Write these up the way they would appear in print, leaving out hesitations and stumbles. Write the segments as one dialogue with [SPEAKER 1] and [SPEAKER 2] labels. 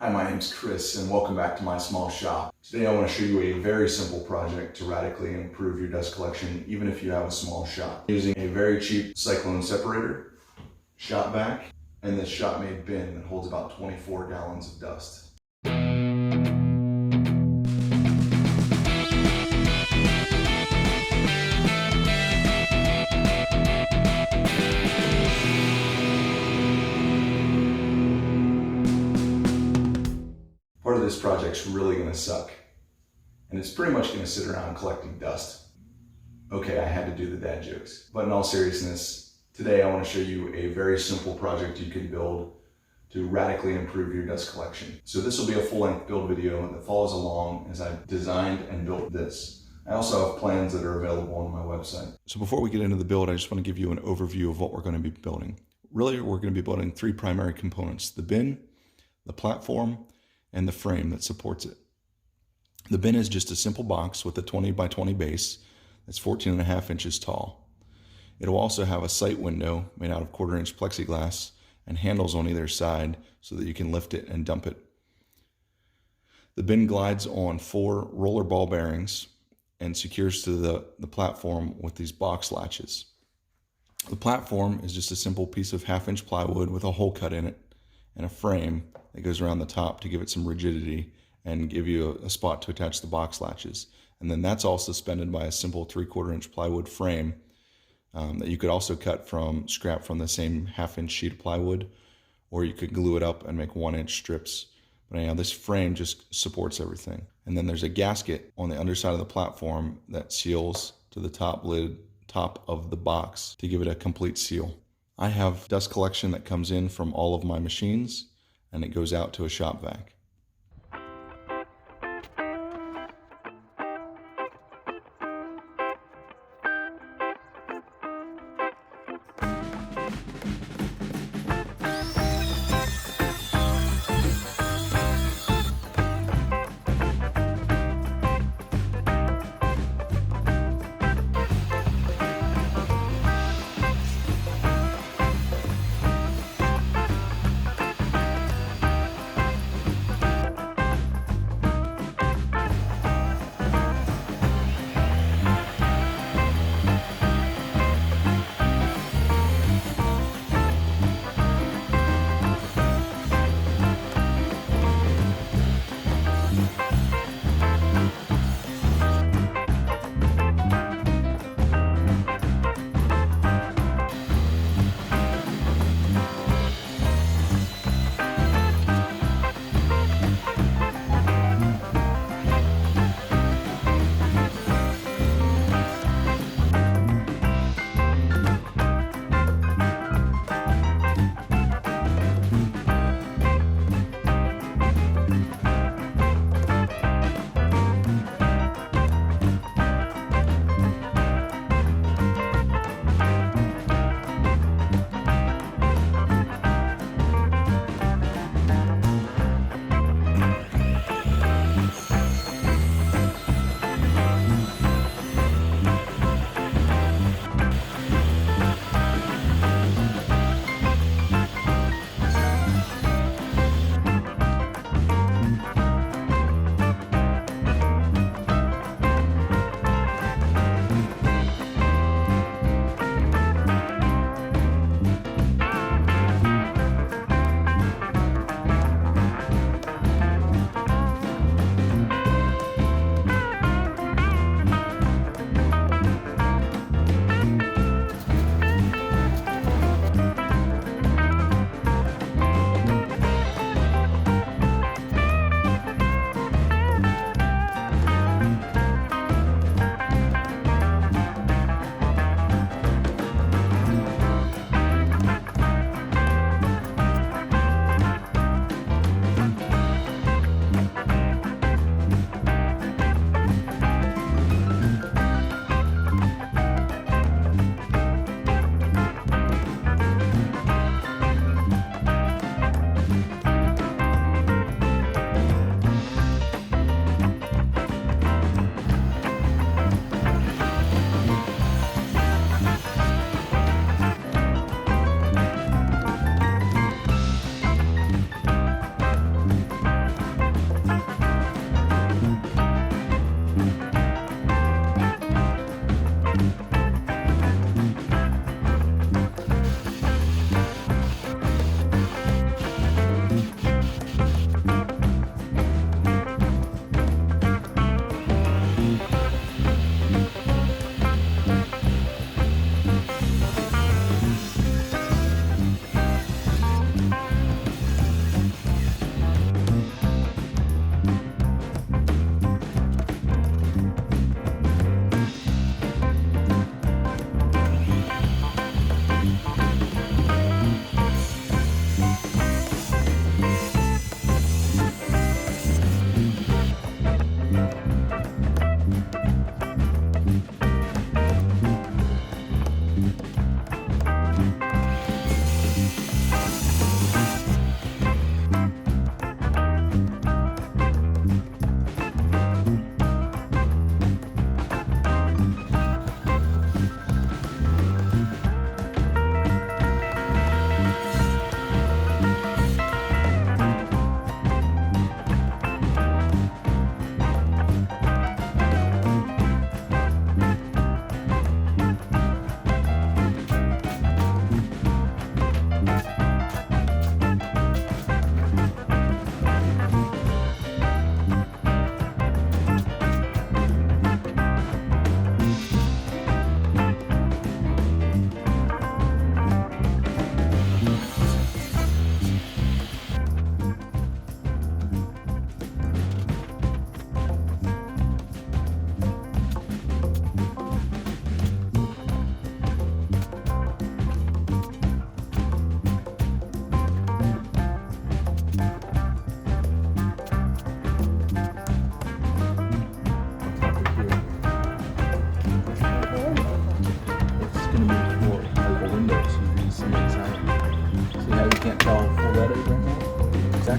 [SPEAKER 1] Hi, my name's Chris and welcome back to my small shop. Today I want to show you a very simple project to radically improve your dust collection even if you have a small shop. Using a very cheap Cyclone separator, Shop Vac, and this shop-made bin that holds about 24 gallons of dust. Part of this project's really going to suck, and it's pretty much going to sit around collecting dust. Okay, I had to do the dad jokes. But in all seriousness, today I want to show you a very simple project you can build to radically improve your dust collection. So this will be a full-length build video that follows along as I've designed and built this. I also have plans that are available on my website. So before we get into the build, I just want to give you an overview of what we're going to be building. Really, we're going to be building three primary components: the bin, the platform, and the frame that supports it. The bin is just a simple box with a 20 by 20 base that's 14.5 inches tall. It'll also have a sight window made out of 1/4 inch plexiglass and handles on either side so that you can lift it and dump it. The bin glides on 4 roller ball bearings and secures to the platform with these box latches. The platform is just a simple piece of 1/2 inch plywood with a hole cut in it and a frame that goes around the top to give it some rigidity and give you a spot to attach the box latches. And then that's all suspended by a simple 3/4 inch plywood frame that you could also cut from scrap from the same 1/2 inch sheet of plywood, or you could glue it up and make 1 inch strips. But anyhow, this frame just supports everything. And then there's a gasket on the underside of the platform that seals to the top of the box to give it a complete seal. I have dust collection that comes in from all of my machines, and it goes out to a shop vac.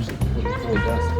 [SPEAKER 2] Full of dust.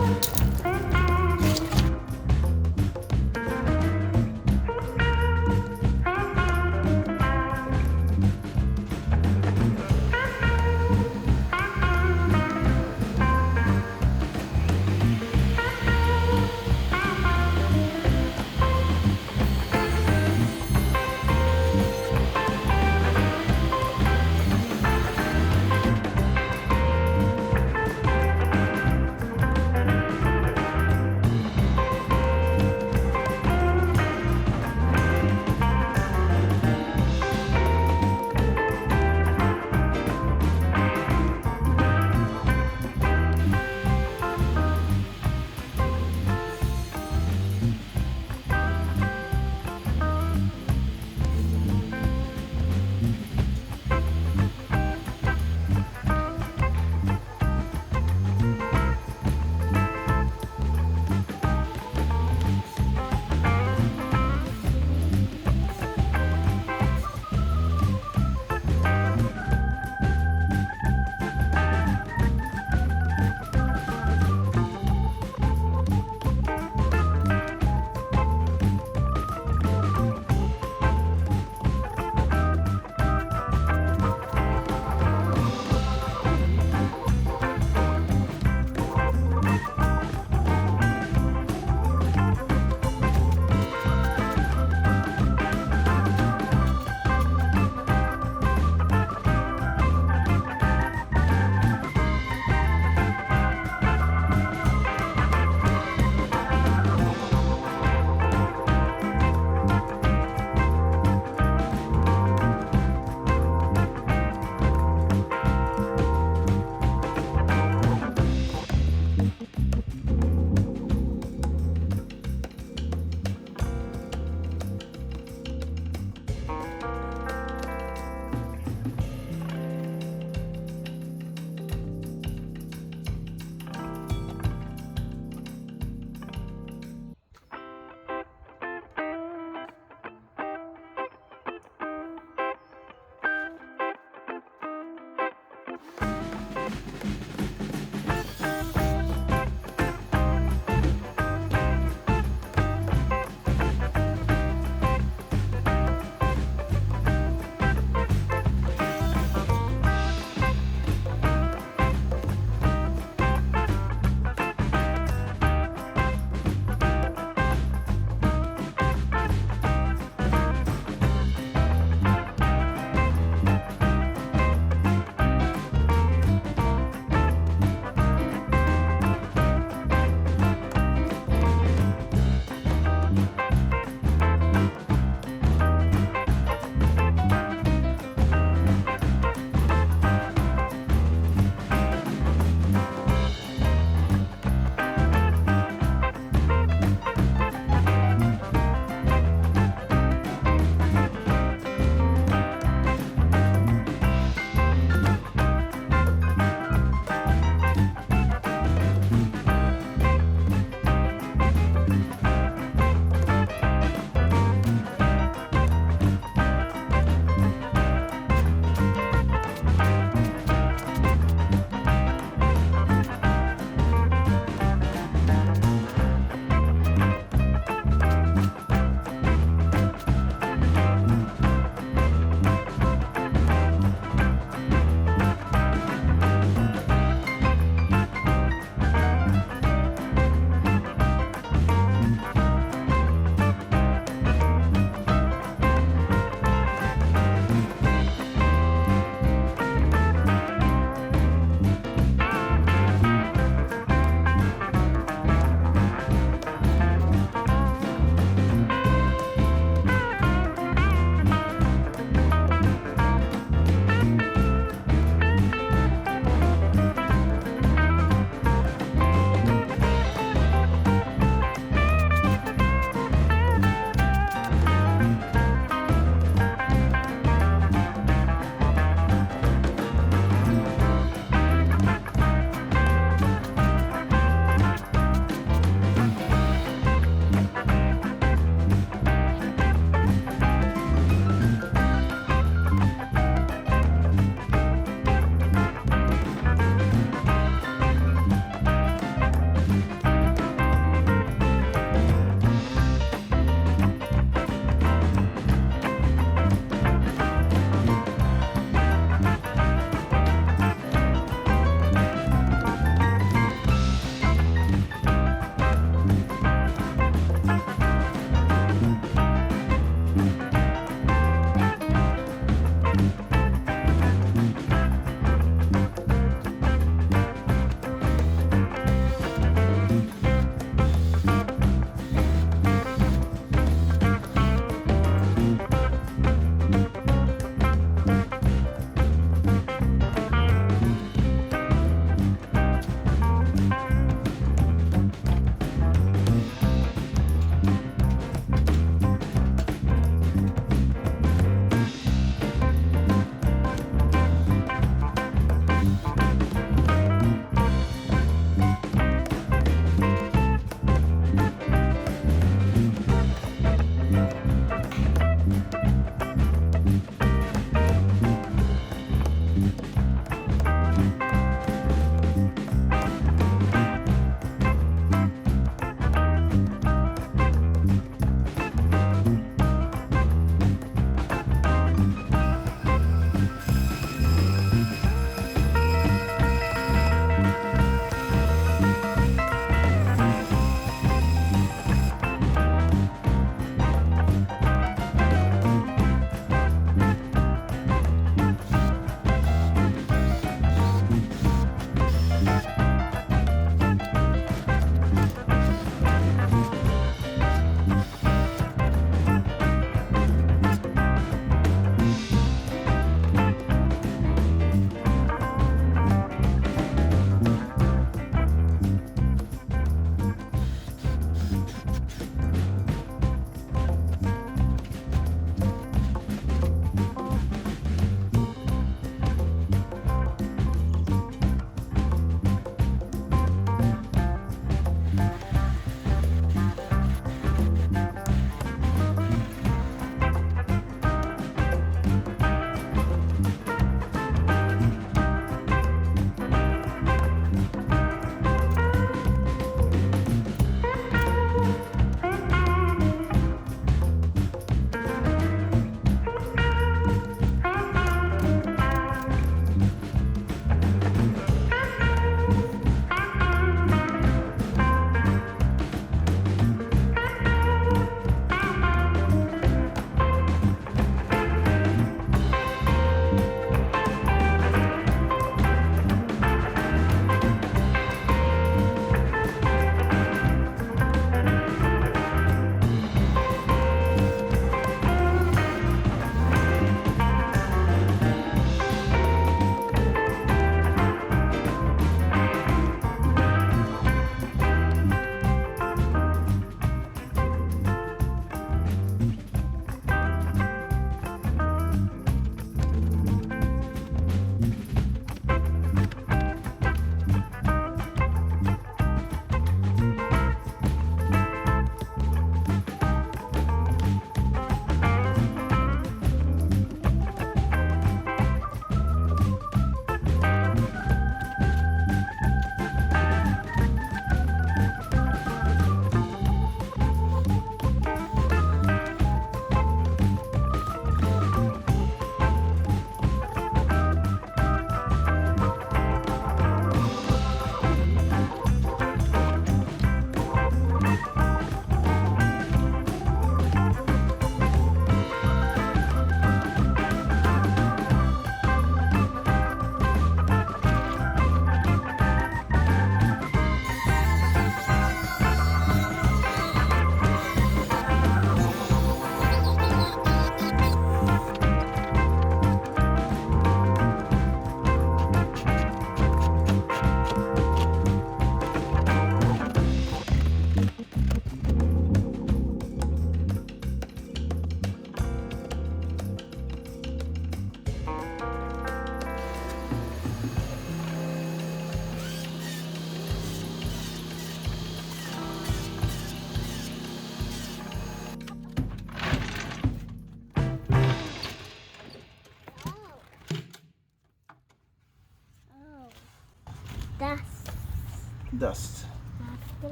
[SPEAKER 3] dust.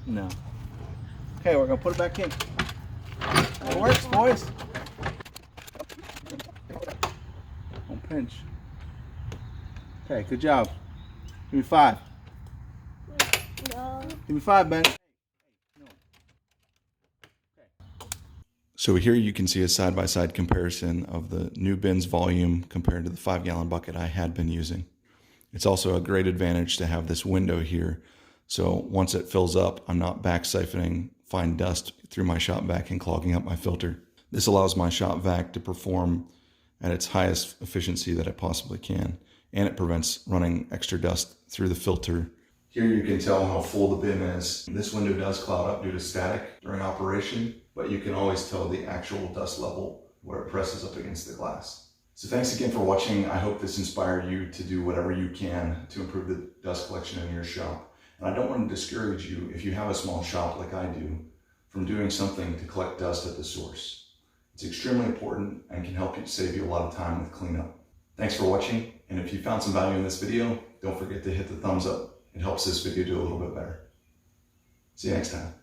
[SPEAKER 3] No. Okay, we're gonna put it back in. It works, boys. Don't pinch. Okay, good job. Give me 5.
[SPEAKER 4] No.
[SPEAKER 3] Give me 5, Ben.
[SPEAKER 1] So here you can see a side-by-side comparison of the new bin's volume compared to the 5-gallon bucket I had been using. It's also a great advantage to have this window here. So once it fills up, I'm not back siphoning fine dust through my shop vac and clogging up my filter. This allows my shop vac to perform at its highest efficiency that it possibly can, and it prevents running extra dust through the filter. Here you can tell how full the bin is. This window does cloud up due to static during operation, but you can always tell the actual dust level where it presses up against the glass. So thanks again for watching. I hope this inspired you to do whatever you can to improve the dust collection in your shop. And I don't want to discourage you, if you have a small shop like I do, from doing something to collect dust at the source. It's extremely important and can help you save you a lot of time with cleanup. Thanks for watching, and if you found some value in this video, don't forget to hit the thumbs up. It helps this video do a little bit better. See you next time.